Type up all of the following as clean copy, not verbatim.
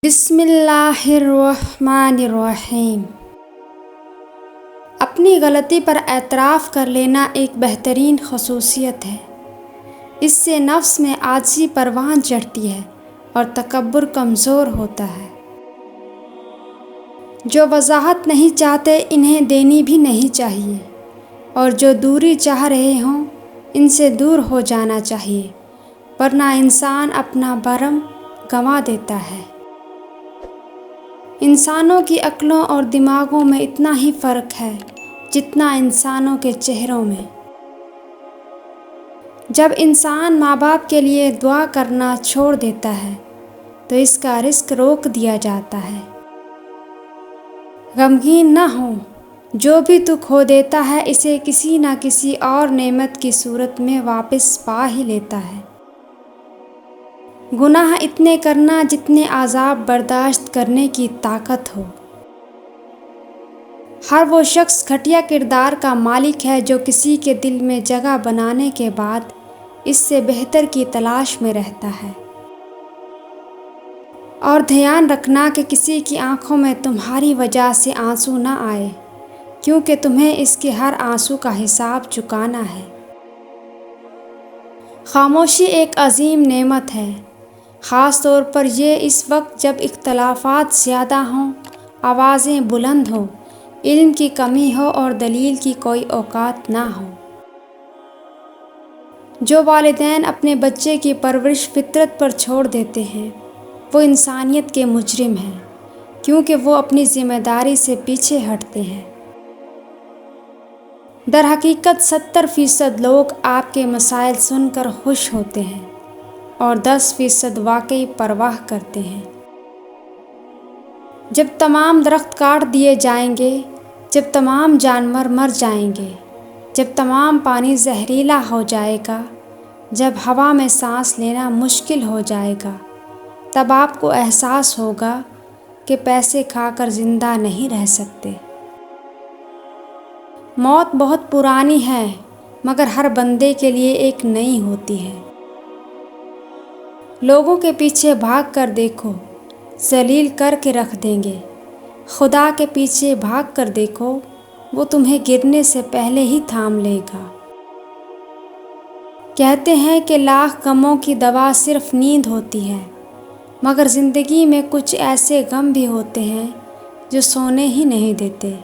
بسم اللہ الرحمن الرحیم۔ اپنی غلطی پر اعتراف کر لینا ایک بہترین خصوصیت ہے۔ اس سے نفس میں عاجزی پروان چڑھتی ہے اور تکبر کمزور ہوتا ہے۔ جو وضاحت نہیں چاہتے انہیں دینی بھی نہیں چاہیے، اور جو دوری چاہ رہے ہوں ان سے دور ہو جانا چاہیے، ورنہ انسان اپنا بھرم گنوا دیتا ہے۔ انسانوں کی عقلوں اور دماغوں میں اتنا ہی فرق ہے جتنا انسانوں کے چہروں میں۔ جب انسان ماں باپ کے لیے دعا کرنا چھوڑ دیتا ہے تو اس کا رزق روک دیا جاتا ہے۔ غمگین نہ ہو، جو بھی تو کھو دیتا ہے اسے کسی نہ کسی اور نعمت کی صورت میں واپس پا ہی لیتا ہے۔ گناہ اتنے کرنا جتنے عذاب برداشت کرنے کی طاقت ہو۔ ہر وہ شخص گھٹیا کردار کا مالک ہے جو کسی کے دل میں جگہ بنانے کے بعد اس سے بہتر کی تلاش میں رہتا ہے۔ اور دھیان رکھنا کہ کسی کی آنکھوں میں تمہاری وجہ سے آنسو نہ آئے، کیونکہ تمہیں اس کے ہر آنسو کا حساب چکانا ہے۔ خاموشی ایک عظیم نعمت ہے، خاص طور پر یہ اس وقت جب اختلافات زیادہ ہوں، آوازیں بلند ہوں، علم کی کمی ہو اور دلیل کی کوئی اوقات نہ ہو۔ جو والدین اپنے بچے کی پرورش فطرت پر چھوڑ دیتے ہیں وہ انسانیت کے مجرم ہیں، کیونکہ وہ اپنی ذمہ داری سے پیچھے ہٹتے ہیں۔ در حقیقت 70% لوگ آپ کے مسائل سن کر خوش ہوتے ہیں اور 10% واقعی پرواہ کرتے ہیں۔ جب تمام درخت کاٹ دیے جائیں گے، جب تمام جانور مر جائیں گے، جب تمام پانی زہریلا ہو جائے گا، جب ہوا میں سانس لینا مشکل ہو جائے گا، تب آپ کو احساس ہوگا کہ پیسے کھا کر زندہ نہیں رہ سکتے۔ موت بہت پرانی ہے مگر ہر بندے کے لیے ایک نئی ہوتی ہے۔ لوگوں کے پیچھے بھاگ کر دیکھو، ذلیل کر کے رکھ دیں گے۔ خدا کے پیچھے بھاگ کر دیکھو، وہ تمہیں گرنے سے پہلے ہی تھام لے گا۔ کہتے ہیں کہ لاکھ غموں کی دوا صرف نیند ہوتی ہے، مگر زندگی میں کچھ ایسے غم بھی ہوتے ہیں جو سونے ہی نہیں دیتے۔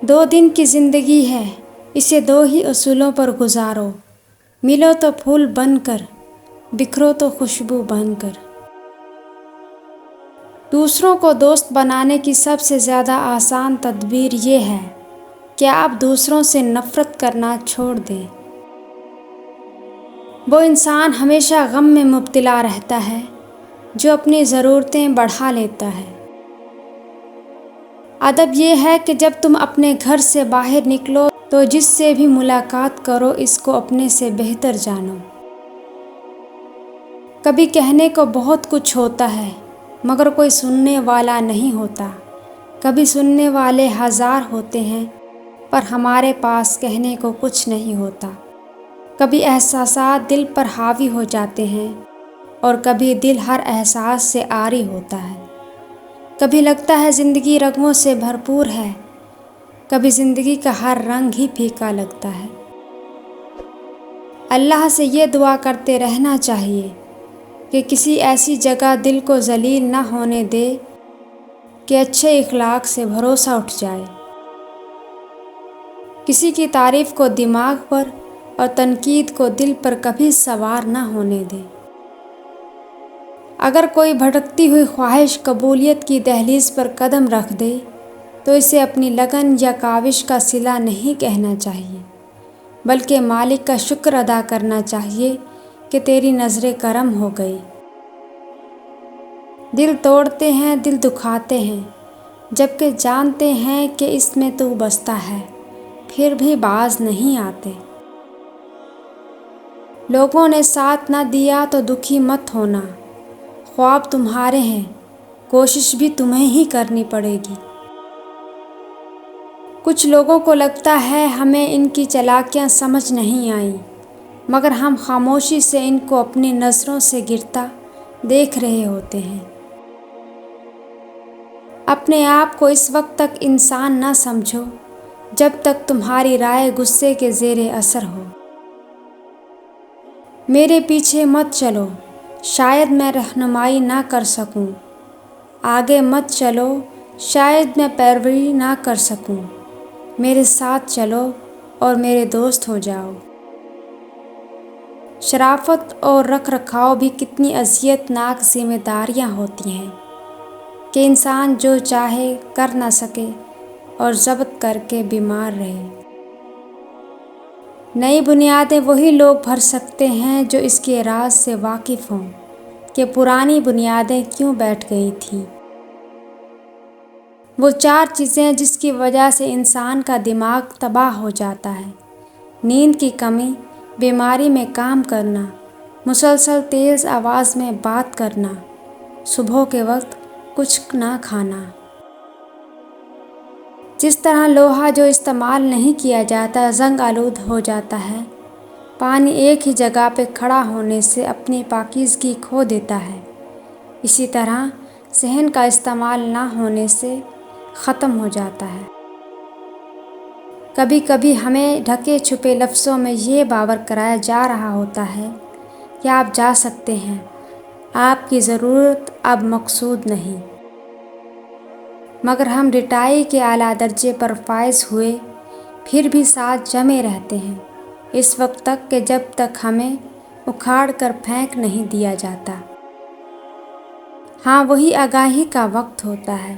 2 دن کی زندگی ہے، اسے 2 ہی اصولوں پر گزارو، ملو تو پھول بن کر، بکھرو تو خوشبو بن کر۔ دوسروں کو دوست بنانے کی سب سے زیادہ آسان تدبیر یہ ہے کہ آپ دوسروں سے نفرت کرنا چھوڑ دیں۔ وہ انسان ہمیشہ غم میں مبتلا رہتا ہے جو اپنی ضرورتیں بڑھا لیتا ہے۔ ادب یہ ہے کہ جب تم اپنے گھر سے باہر نکلو تو جس سے بھی ملاقات کرو اس کو اپنے سے بہتر جانو۔ کبھی کہنے کو بہت کچھ ہوتا ہے مگر کوئی سننے والا نہیں ہوتا۔ کبھی سننے والے 1000 ہوتے ہیں پر ہمارے پاس کہنے کو کچھ نہیں ہوتا۔ کبھی احساسات دل پر حاوی ہو جاتے ہیں اور کبھی دل ہر احساس سے عاری ہوتا ہے۔ کبھی لگتا ہے زندگی رنگوں سے بھرپور ہے، کبھی زندگی کا ہر رنگ ہی پھیکا لگتا ہے۔ اللہ سے یہ دعا کرتے رہنا چاہیے کہ کسی ایسی جگہ دل کو ذلیل نہ ہونے دے کہ اچھے اخلاق سے بھروسہ اٹھ جائے۔ کسی کی تعریف کو دماغ پر اور تنقید کو دل پر کبھی سوار نہ ہونے دے۔ اگر کوئی بھٹکتی ہوئی خواہش قبولیت کی دہلیز پر قدم رکھ دے تو اسے اپنی لگن یا کاوش کا صلہ نہیں کہنا چاہیے، بلکہ مالک کا شکر ادا کرنا چاہیے کہ تیری نظر کرم ہو گئی۔ دل توڑتے ہیں، دل دکھاتے ہیں، جبکہ جانتے ہیں کہ اس میں تو بستا ہے، پھر بھی باز نہیں آتے۔ لوگوں نے ساتھ نہ دیا تو دکھی مت ہونا، خواب تمہارے ہیں، کوشش بھی تمہیں ہی کرنی پڑے گی۔ کچھ لوگوں کو لگتا ہے ہمیں ان کی چالاکیاں سمجھ نہیں آئیں، مگر ہم خاموشی سے ان کو اپنی نظروں سے گرتا دیکھ رہے ہوتے ہیں۔ اپنے آپ کو اس وقت تک انسان نہ سمجھو جب تک تمہاری رائے غصے کے زیر اثر ہو۔ میرے پیچھے مت چلو، شاید میں رہنمائی نہ کر سکوں۔ آگے مت چلو، شاید میں پیروی نہ کر سکوں۔ میرے ساتھ چلو اور میرے دوست ہو جاؤ۔ شرافت اور رکھ رکھاؤ بھی کتنی اذیت ناک ذمہ داریاں ہوتی ہیں کہ انسان جو چاہے کر نہ سکے اور ضبط کر کے بیمار رہے۔ نئی بنیادیں وہی لوگ بھر سکتے ہیں جو اس کے راز سے واقف ہوں کہ پرانی بنیادیں کیوں بیٹھ گئی تھیں۔ وہ 4 چیزیں جس کی وجہ سے انسان کا دماغ تباہ ہو جاتا ہے: نیند کی کمی، بیماری میں کام کرنا، مسلسل تیز آواز میں بات کرنا، صبح کے وقت کچھ نہ کھانا۔ جس طرح لوہا جو استعمال نہیں کیا جاتا زنگ آلود ہو جاتا ہے، پانی ایک ہی جگہ پہ کھڑا ہونے سے اپنی پاکیزگی کھو دیتا ہے، اسی طرح ذہن کا استعمال نہ ہونے سے ختم ہو جاتا ہے۔ کبھی کبھی ہمیں ڈھکے چھپے لفظوں میں یہ باور کرایا جا رہا ہوتا ہے کہ آپ جا سکتے ہیں، آپ کی ضرورت اب مقصود نہیں، مگر ہم رٹائی کے اعلیٰ درجے پر فائز ہوئے پھر بھی ساتھ جمے رہتے ہیں، اس وقت تک کہ جب تک ہمیں اکھاڑ کر پھینک نہیں دیا جاتا۔ ہاں، وہی آگاہی کا وقت ہوتا ہے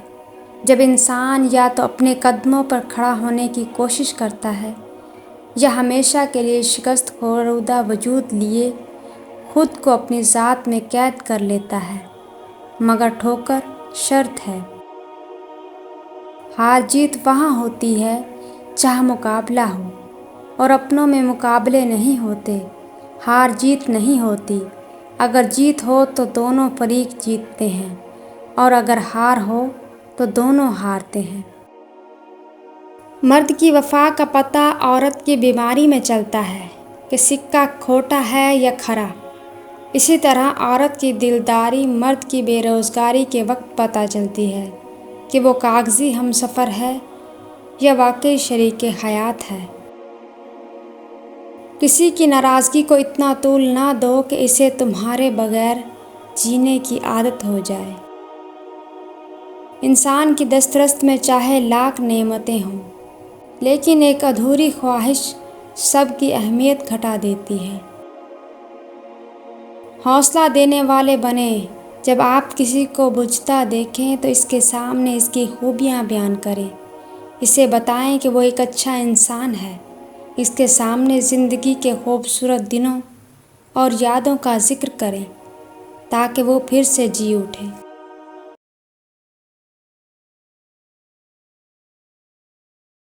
جب انسان یا تو اپنے قدموں پر کھڑا ہونے کی کوشش کرتا ہے یا ہمیشہ کے لیے شکست خوردہ وجود لیے خود کو اپنی ذات میں قید کر لیتا ہے، مگر ٹھوکر شرط ہے۔ ہار جیت وہاں ہوتی ہے جہاں مقابلہ ہو، اور اپنوں میں مقابلے نہیں ہوتے، ہار جیت نہیں ہوتی۔ اگر جیت ہو تو دونوں فریق جیتتے ہیں، اور اگر ہار ہو تو دونوں ہارتے ہیں۔ مرد کی وفا کا پتہ عورت کی بیماری میں چلتا ہے کہ سکہ کھوٹا ہے یا کھرا، اسی طرح عورت کی دلداری مرد کی بے روزگاری کے وقت پتہ چلتی ہے کہ وہ کاغذی ہمسفر ہے یا واقعی شریک حیات ہے۔ کسی کی ناراضگی کو اتنا طول نہ دو کہ اسے تمہارے بغیر جینے کی عادت ہو جائے۔ انسان کی دسترس میں چاہے لاکھ نعمتیں ہوں، لیکن ایک ادھوری خواہش سب کی اہمیت گھٹا دیتی ہے۔ حوصلہ دینے والے بنیں، جب آپ کسی کو بجھتا دیکھیں تو اس کے سامنے اس کی خوبیاں بیان کریں، اسے بتائیں کہ وہ ایک اچھا انسان ہے، اس کے سامنے زندگی کے خوبصورت دنوں اور یادوں کا ذکر کریں تاکہ وہ پھر سے جی اٹھے۔